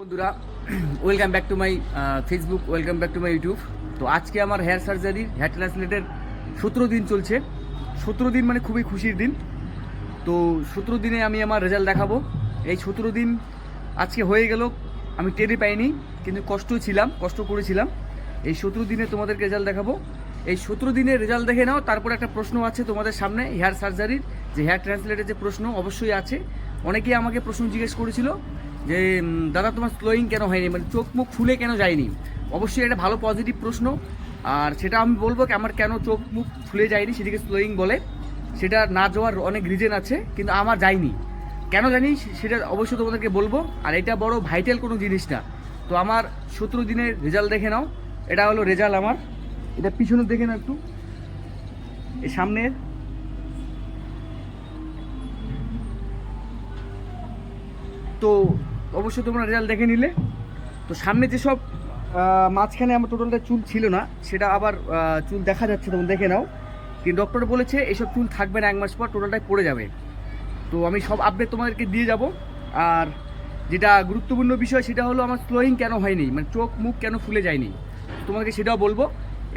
বন্ধুরা, welcome back to my Facebook, welcome back to my YouTube. তো আজকে আমার হেয়ার সার্জারির হেয়ার ট্রান্সলেটের 17 দিন চলছে। 17 দিন মানে খুবই খুশির দিন। তো 17 দিনে আমি আমার রেজাল্ট দেখাবো। এই 17 দিন আজকে হয়ে গেল, আমি টেরে পাইনি, কিন্তু কষ্ট করেছিলাম। এই 17 দিনে তোমাদেরকে রেজাল্ট দেখাবো। এই 17 দিনের রেজাল্ট দেখে নাও। তারপর একটা প্রশ্ন আছে তোমাদের সামনে, হেয়ার সার্জারির যে হেয়ার ট্রান্সলেটের যে প্রশ্ন অবশ্যই আছে। অনেকেই আমাকে প্রশ্ন জিজ্ঞেস করেছিল যে দাদা তোমার স্লোয়িং কেন হয়নি, মানে চোখ মুখ ফুলে কেন যায়নি। অবশ্যই এটা ভালো পজিটিভ প্রশ্ন, আর সেটা আমি বলবো কি আমার কেন চোখ মুখ ফুলে যায়নি, সেটাকে স্লোয়িং বলে। সেটা না যাওয়ার অনেক রিজন আছে, কিন্তু আমার যায়নি কেন জানি সেটা অবশ্যই তোমাদেরকে বলবো। আর এটা বড় ভাইটাল কোনো জিনিস না। তো আমার 17 দিনের রেজাল্ট দেখে নাও। এটা হলো রেজাল্ট আমার। এটা পিছনে দেখে নাও একটু, এই সামনের। তো অবশ্যই তোমরা রেজাল্ট দেখে নিলে। তো সামনে যেসব মাঝখানে আমার টোটালটা চুল ছিল না, সেটা আবার চুল দেখা যাচ্ছে, তোমরা দেখে নাও। কিন্তু ডক্টর বলেছে এইসব চুল থাকবে না, 1 মাস পর টোটালটাই পড়ে যাবে। তো আমি সব আপডেট তোমাদেরকে দিয়ে যাব। আর যেটা গুরুত্বপূর্ণ বিষয় সেটা হলো আমার স্লোয়িং কেন হয়নি, মানে চোখ মুখ কেন ফুলে যায়নি, তোমাদেরকে সেটাও বলবো।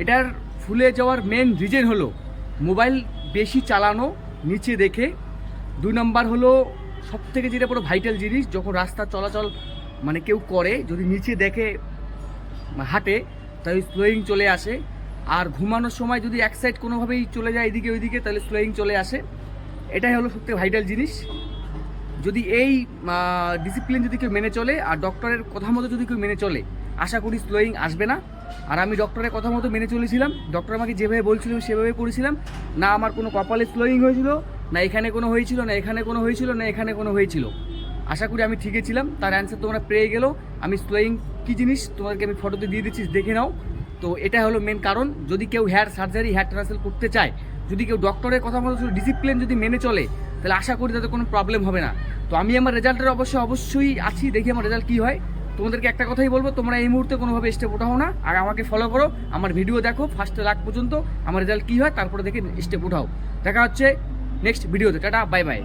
এটার ফুলে যাওয়ার মেন রিজন হলো মোবাইল বেশি চালানো নিচে দেখে। 2 নম্বর হলো সবথেকে যেটা পুরো ভাইটাল জিনিস, যখন রাস্তা চলাচল মানে কেউ করে, যদি নিচে দেখে হাঁটে তাহলে স্লোয়িং চলে আসে। আর ঘুমানোর সময় যদি এক সাইড কোনোভাবেই চলে যায় এদিকে ওইদিকে, তাহলে স্লোয়িং চলে আসে। এটাই হলো সবথেকে ভাইটাল জিনিস। যদি এই ডিসিপ্লিন যদি কেউ মেনে চলে আর ডক্টরের কথা মতো যদি কেউ মেনে চলে, আশা করি স্লোয়িং আসবে না। আর আমি ডক্টরের কথা মতো মেনে চলেছিলাম, ডক্টর আমাকে যেভাবে বলছিল সেভাবে করেছিলাম। না আমার কোনো কপালে স্লোয়িং হয়েছিল, না এখানে কোনো হয়েছিল, না এখানে কোনো হয়েছিল, না এখানে কোনো হয়েছিল। আশা করি আমি ঠিকই ছিলাম। তার অ্যান্সার তোমরা পেয়ে গেলো। আমি স্লোয়িং কী জিনিস তোমাদেরকে আমি ফটোতে দিয়ে দিচ্ছি, দেখে নাও। তো এটা হলো মেন কারণ। যদি কেউ হেয়ার সার্জারি হেয়ার ট্রান্সফার করতে চায়, যদি কেউ ডক্টরের কথা মতো ডিসিপ্লিন যদি মেনে চলে, তাহলে আশা করি তাদের কোনো প্রবলেম হবে না। তো আমি আমার রেজাল্টের অবশ্যই আছি, দেখি আমার রেজাল্ট কী হয়। তোমাদেরকে একটা কথাই বলবো, তোমরা এই মুহূর্তে কোনোভাবে স্টেপ ওঠাও না, আর আমাকে ফলো করো, আমার ভিডিও দেখো ফার্স্টে লাগ পর্যন্ত, আমার রেজাল্ট কী হয় তারপরে দেখে স্টেপ উঠাও। দেখা হচ্ছে নেক্সট ভিডিওতে। Tata, bye bye.